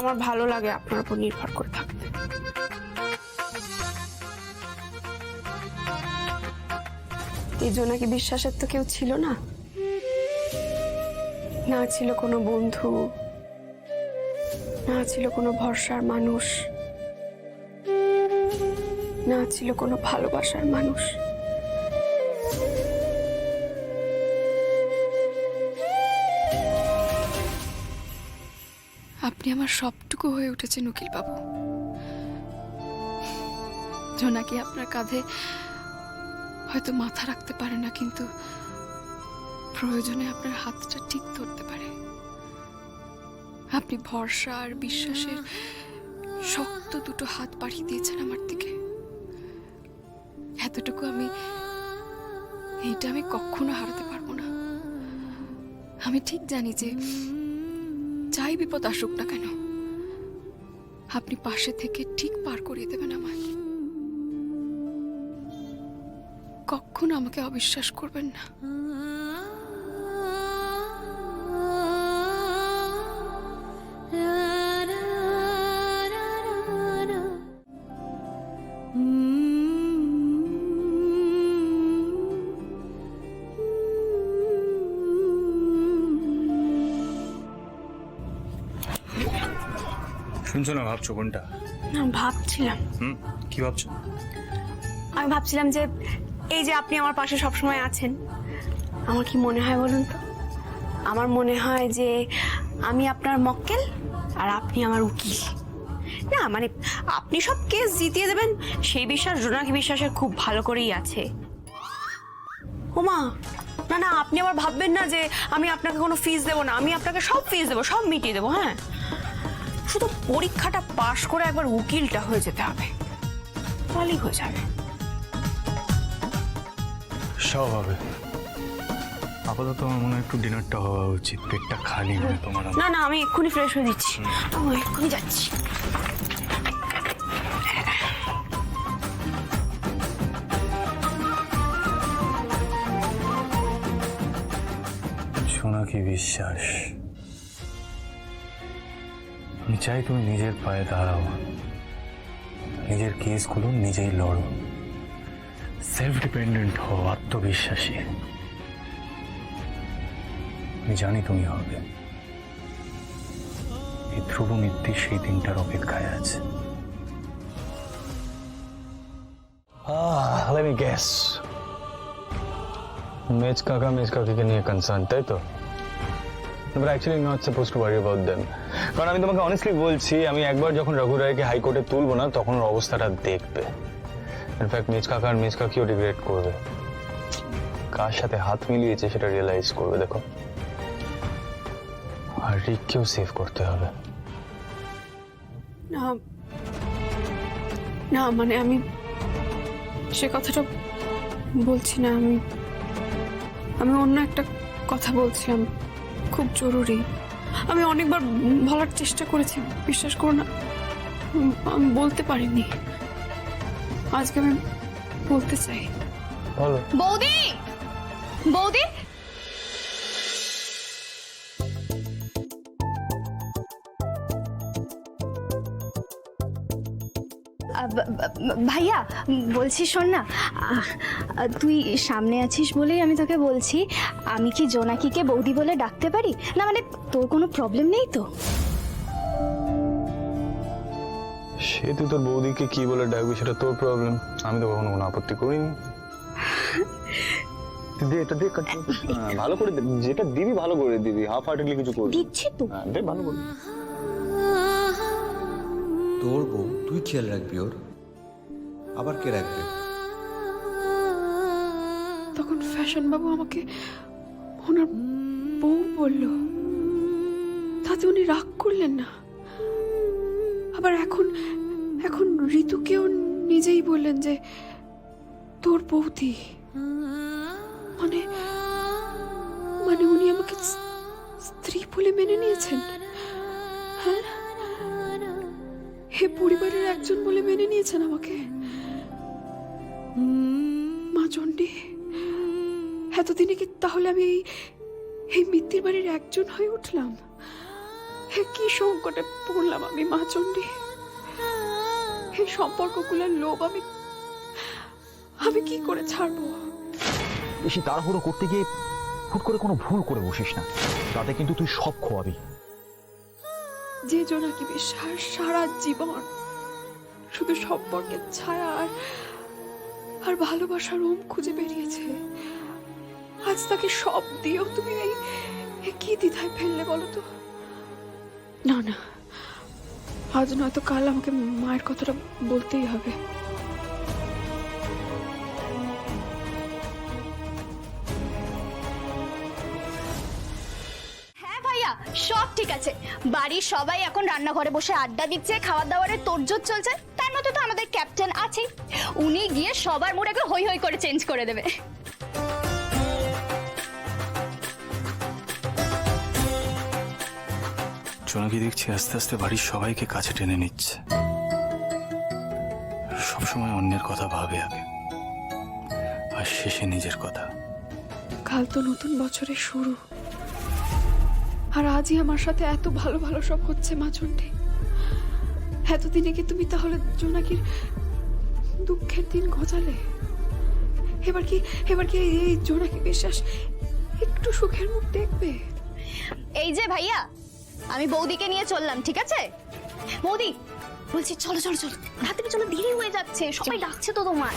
আমার ভালো লাগে আপনার উপর নির্ভর করে থাকতে। এই জোনাকি বিশ্বাসের তো কেউ ছিল না, না ছিল কোনো বন্ধু, না ছিল কোনো ভরসার মানুষ, না ছিল কোনো ভালোবাসার মানুষ। আপনি আমার সবটুকু হয়ে উঠেছেন উকিল বাবু। জোনাকি আপনার কাঁধে হয়তো মাথা রাখতে পারে না, কিন্তু প্রয়োজনে আপনার হাতটা ঠিক ধরতে পারে। আপনি ভরসা আর বিশ্বাসের শক্ত দুটো হাত বাড়িয়ে দিয়েছেন আমার দিকে। এতটুকু এইটা আমি কখনো হারাতে পারবো না। আমি ঠিক জানি যে যাই বিপদ আসুক না কেন, আপনি পাশে থেকে ঠিক পার করিয়ে দেবেন আমায়। কখনো আমাকে অবিশ্বাস করবেন না। শুনছো না, ভাবছো কোনটা? ভাবছিলাম। কি ভাবছো? আমি ভাবছিলাম যে এই যে আপনি আমার পাশে সবসময় আছেন, আমার কি মনে হয় বলুন তো? আমার মনে হয় যে আমি আপনার মক্কেল আর আপনি আমার উকিল। না মানে আপনি সব কেস জিতিয়ে দেবেন সেই বিশ্বাস জোনাকি বিশ্বাসের খুব ভালো করেই আছে। ওমা, না না, আপনি আবার ভাববেন না যে আমি আপনাকে কোনো ফিস দেবো না। আমি আপনাকে সব ফিস দেবো, সব মিটিয়ে দেবো। হ্যাঁ, শুধু পরীক্ষাটা পাশ করে একবার উকিলটা হয়ে যেতে হবে, তাহলেই হয়ে যাবে। সব হবে। আপাতত আমার মনে হয় একটু ডিনারটা হওয়া উচিত, পেটটা খালি নয় তোমার। না না, আমি এক্ষুনি ফ্রেশ হয়ে দিচ্ছি, আমি এক্ষুনি যাচ্ছি। জোনাকি বিশ্বাস, আমি চাই তুমি নিজের পায়ে দাঁড়াও, নিজের কেসগুলো নিজেই লড়ো, সেলফ ডিপেন্ডেন্ট হও, আত্মবিশ্বাসী। আমি জানি তুমি হবে। এই ধ্রুব মিত্তি সেই দিনটার অপেক্ষায় আছে। Let me guess. মেজ কাকা মেজ কাকিকে নিয়ে কনসার্ন, তাই তো? But actually not supposed to worry about them. কারণ আমি তোমাকে অনেস্টলি বলছি, আমি একবার যখন রঘু রায়কে হাইকোর্টে তুলবো না, তখন ওর অবস্থাটা দেখবে। ইনফ্যাক্ট মেজ কাকা আর মেজ কাকিও রিগ্রেট করবে। কার সাথে হাত মিলিয়েছে সেটা রিয়েলাইজ করবে। দেখো, আর রিককেও সেভ করতে হবে। না না, মানে আমি সে কথাটা বলছি না। আমি অন্য একটা কথা বলছিলাম, খুব জরুরি। আমি অনেকবার বলার চেষ্টা করেছি, বিশ্বাস করো না, আমি বলতে পারিনি। আজকে আমি বলতে চাই। বলো। বৌদি, বৌদি, ভাইয়া বলছি, শোন না, তুই সামনে আছিস বলেই আমি তোকে বলছি, আমি কি জোনাকিকে বৌদি বলে ডাকতে পারি না? মানে তোর কোনো প্রবলেম নেই তো? সে তুই তোর বৌদিকে কি বলে ডাকবি সেটা তোর প্রবলেম, আমি তো কখনো কোনো আপত্তি করিনি। দিদি এটা দিয়ে ভালো করে যেটা দিবি ভালো করে দিবি, হাফ হার্টেডলি কিছু করবি। দিচ্ছি তো, দে ভালো করে। তোর বউ, তুই খেয়াল রাখবি ওর, আবার কে রাখবে? তখন ফ্যাশন বাবু আমাকে ওনার বউ বলল, তাতে উনি রাগ করলেন না। আবার এখন ঋতুকেও নিজেই বললেন যে তোর বৌদি। মানে মানে উনি আমাকে স্ত্রী বলে মেনে নিয়েছেন। হ্যাঁ, হে পরিবারের একজন বলে মেনে নিয়েছেন আমাকে। মা চণ্ডী, এতদিনে কি তাহলে আমি এই মিত্তির বাড়ির একজন হয়ে উঠলাম? কি সংকটে পড়লাম আমি মা চণ্ডী। এই সম্পর্কগুলোর লোভ আমি কি করে ছাড়বো? বেশি তাড়াহুড়ো করতে গিয়ে হুট করে কোনো ভুল করে বসিস না, তাতে কিন্তু তুই সব খোয়াবি। যে জোনাকি বিশ্বাস সারা জীবন শুধু সম্পর্কের ছায়া আর ভালোবাসার ওম খুঁজে বেরিয়েছে, আজ তাকে সব দিয়েও তুমি এই কি দ্বিধায় ফেললে বলো তো? না না, আজ নয়তো কাল আমাকে মায়ের কথাটা বলতেই হবে। হ্যাঁ ভাইয়া, সব ঠিক আছে। বাড়ির সবাই এখন রান্নাঘরে বসে আড্ডা দিচ্ছে, খাবার দাবারের তোড়জোড় চলছে। তার মধ্যে তো আমাদের ক্যাপ্টেন আছে, উনি গিয়ে সবার মুড একটু হই হই করে চেঞ্জ করে দেবে। জোনাকি দেখছি আস্তে আস্তে বাড়ির সবাইকে কাছে টেনে নিচ্ছে। সবসময় অন্যের কথা ভাবে আগে, আর শেষে নিজের কথা। কাল তো নতুন বছরের শুরু, আর আজই আমার সাথে এত ভালো ভালো সব হচ্ছে মা চণ্ডী। এতদিনে কি তুমি তাহলে জোনাকির দুঃখের দিন ঘোচালে? এবার কি এই জোনাকি বিশ্বাস একটু সুখের মুখ দেখবে? এই যে ভাইয়া, আমি বৌদিকে নিয়ে চললাম, ঠিক আছে? বৌদি বলছি চলো চলো চলো, তাড়াতাড়ি চলো, দেরি হয়ে যাচ্ছে, সবাই ডাকছে তো তোমার।